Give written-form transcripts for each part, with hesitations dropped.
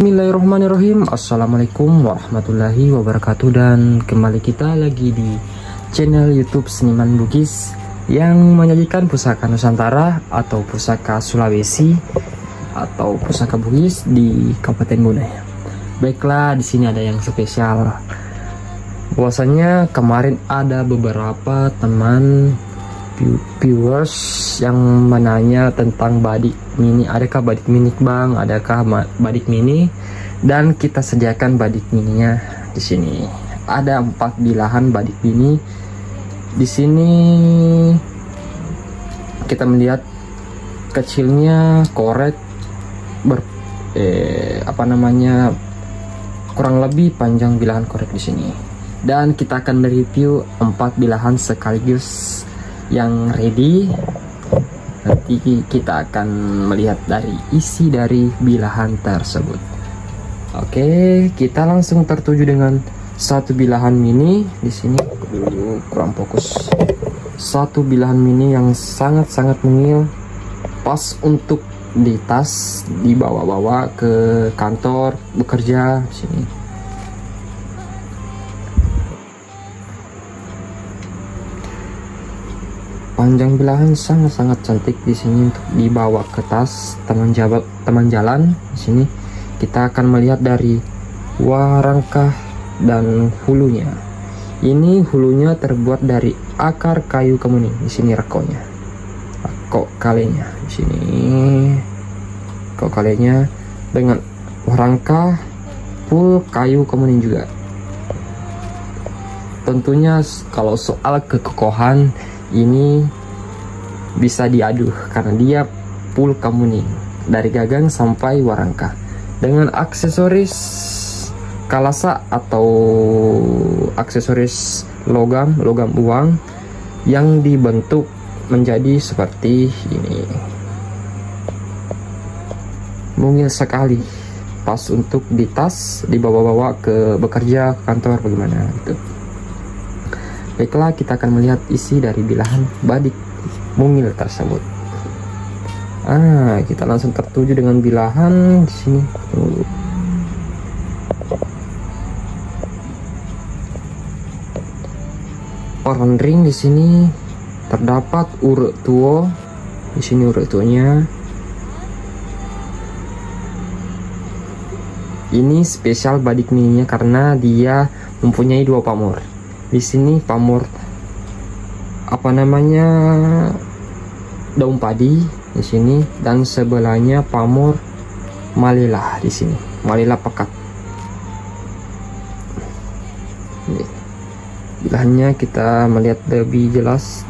Bismillahirrahmanirrahim. Assalamualaikum warahmatullahi wabarakatuh. Dan kembali kita lagi di channel YouTube Seniman Bugis yang menyajikan pusaka Nusantara atau pusaka Sulawesi atau pusaka Bugis di Kabupaten Bone. Baiklah, di sini ada yang spesial. Bahwasanya kemarin ada beberapa teman viewers yang menanya tentang badik mini. Adakah badik mini bang? Adakah badik mini? Dan kita sediakan badik mininya di sini. Ada 4 bilahan badik mini. Di sini kita melihat kecilnya korek kurang lebih panjang bilahan korek di sini. Dan kita akan review 4 bilahan sekaligus yang ready. Nanti kita akan melihat dari isi dari bilahan tersebut. Oke, kita langsung tertuju dengan satu bilahan mini di sini. Kurang fokus. Satu bilahan mini yang sangat-sangat mungil, pas untuk di tas, dibawa-bawa ke kantor bekerja di sini. Panjang bilahan sangat-sangat cantik di sini untuk dibawa ke tas teman jalan. Di sini kita akan melihat dari warangkah dan hulunya. Ini hulunya terbuat dari akar kayu kemuning. Di sini rekonya, reko kalenya. Di sini reko kalenya dengan warangkah full kayu kemuning juga. Tentunya kalau soal kekokohan ini bisa diadu karena dia full kemuning dari gagang sampai warangka dengan aksesoris kalasa atau aksesoris logam uang yang dibentuk menjadi seperti ini. Mungil sekali, pas untuk di tas, dibawa-bawa ke bekerja, ke kantor, bagaimana gitu. Baiklah, kita akan melihat isi dari bilahan badik mungil tersebut. Kita langsung tertuju dengan bilahan di sini. Orang ring di sini terdapat urut tuo. Di sini urut tuonya. Ini spesial badik mininya karena dia mempunyai 2 pamor. Di sini pamor daun padi di sini, dan sebelahnya pamor malila di sini, malila pekat. Ini bilahannya kita melihat lebih jelas,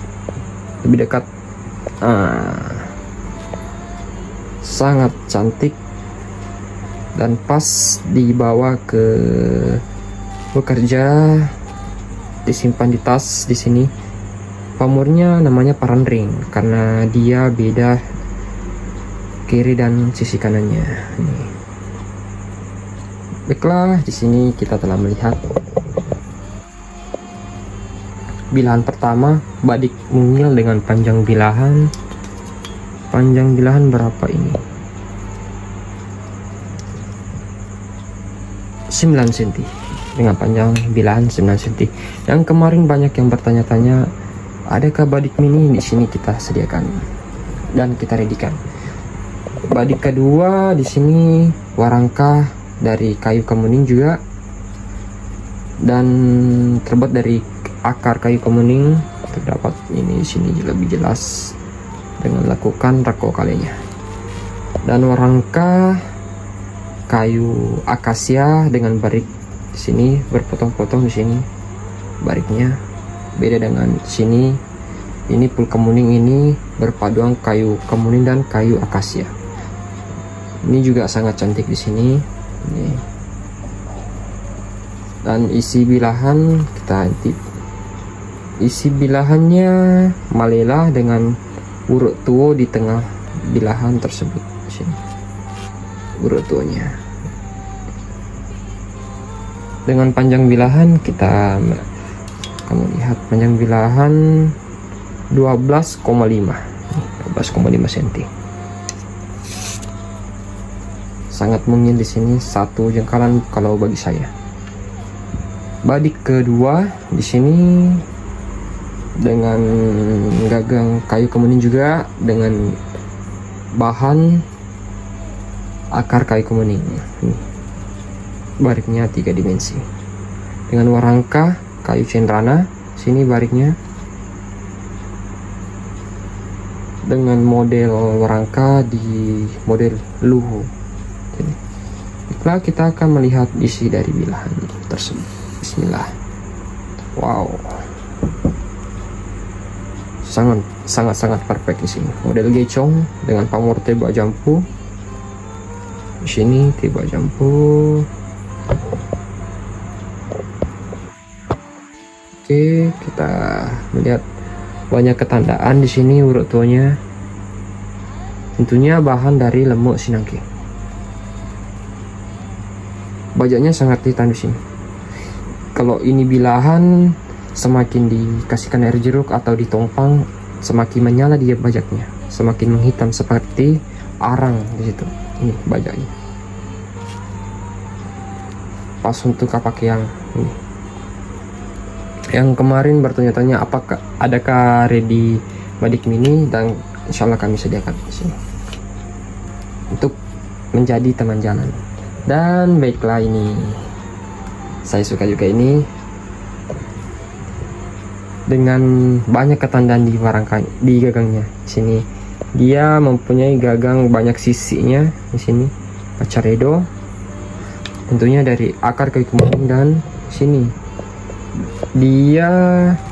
lebih dekat. Sangat cantik dan pas dibawa ke bekerja, disimpan di tas. Di sini pamornya namanya paran ring karena dia beda kiri dan sisi kanannya. Ini. Baiklah, di sini kita telah melihat bilahan pertama, badik mungil dengan panjang bilahan. Panjang bilahan berapa ini? 9 cm. Dengan panjang bilahan 9 cm. Yang kemarin banyak yang bertanya-tanya, adakah badik mini? Di sini kita sediakan dan kita redikan. Badik kedua di sini warangkah dari kayu kemuning juga, dan terbuat dari akar kayu kemuning. Terdapat ini di sini lebih jelas dengan lakukan reko kalenya, dan warangkah kayu akasia dengan barik. Di sini berpotong-potong. Di sini bariknya beda dengan sini. Ini full kemuning, ini berpaduan kayu kemuning dan kayu akasia. Ini juga sangat cantik di sini. Ini. Dan isi bilahan kita intip. Isi bilahannya malela dengan urut tuo di tengah bilahan tersebut. Di sini urut tuonya. Dengan panjang bilahan kita kamu lihat panjang bilahan 12,5 cm. sangat mungil di sini, satu jengkalan kalau bagi saya. Badik kedua di sini dengan gagang kayu kemuning juga dengan bahan akar kayu kemuning. Bariknya 3 dimensi dengan warangka kayu cendrana. Sini bariknya dengan model warangka di model luhu. Jadi, baiklah, kita akan melihat isi dari bilahan tersebut. Bismillah. Wow, sangat perfect di sini. Model gecong dengan pamor tebak jampu. Di sini tebak jampu. Oke, kita melihat banyak ketandaan di sini urut tuanya. Tentunya bahan dari lemuk sinangke. Bajaknya sangat hitam di sini. Kalau ini bilahan, semakin dikasihkan air jeruk atau ditompang, semakin menyala dia bajaknya, semakin menghitam seperti arang di situ. Ini bajaknya. Pas untuk kapak yang ini. Yang kemarin bertanya-tanya apakah adakah ready badik mini, dan insya Allah kami sediakan di sini untuk menjadi teman jalan. Dan baiklah, ini saya suka juga ini dengan banyak ketandaan di warangka, di gagangnya. Di sini dia mempunyai gagang banyak sisinya. Di sini macaredo, tentunya dari akar kayu kemuning, dan sini dia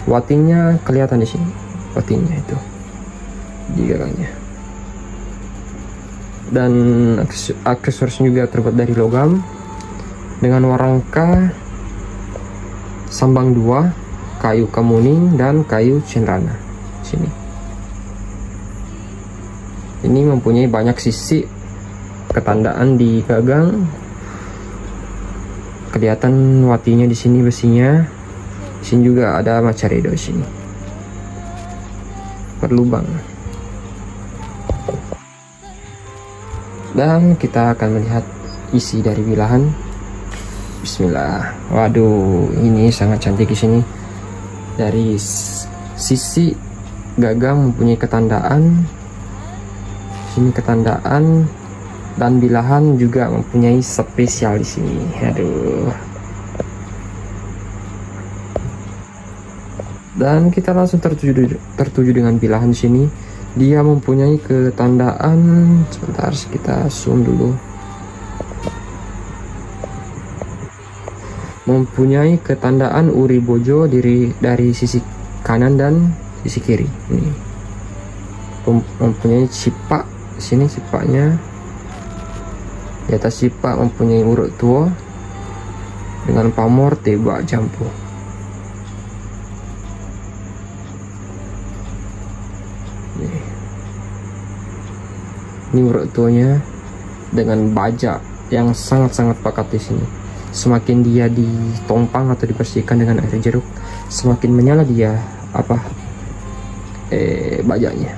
watinya kelihatan di sini, watinya itu di gagangnya. Dan aksesorisnya juga terbuat dari logam dengan warangka sambang 2 kayu kemuning dan kayu cendrana. Sini ini mempunyai banyak sisi ketandaan di gagang, kelihatan watinya di sini, besinya. Di sini juga ada macaredo di sini berlubang. Dan kita akan melihat isi dari bilahan. Bismillah. Waduh, ini sangat cantik di sini. Dari sisi gagang mempunyai ketandaan, sini ketandaan, dan bilahan juga mempunyai spesial di sini. Aduh. Dan kita langsung tertuju dengan bilahan di sini. Dia mempunyai ketandaan, sebentar kita zoom dulu. Mempunyai ketandaan uri bojo dari sisi kanan dan sisi kiri. Ini mempunyai sipak, sini sipaknya. Di atas sipak mempunyai urut tua dengan pamor tebak jampu. Ini urut tuanya dengan bajak yang sangat pekat di sini. Semakin dia ditompang atau dibersihkan dengan air jeruk, semakin menyala dia bajaknya.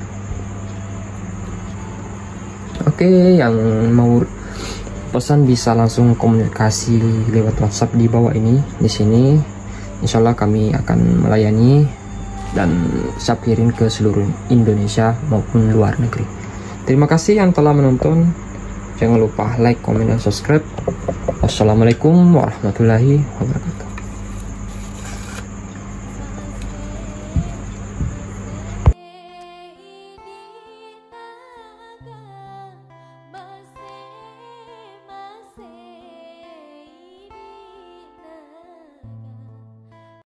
Oke, yang mau pesan bisa langsung komunikasi lewat WhatsApp di bawah ini. Di sini insya Allah kami akan melayani dan siap kirim ke seluruh Indonesia maupun luar negeri. Terima kasih yang telah menonton. Jangan lupa like, komen, dan subscribe. Wassalamualaikum warahmatullahi wabarakatuh.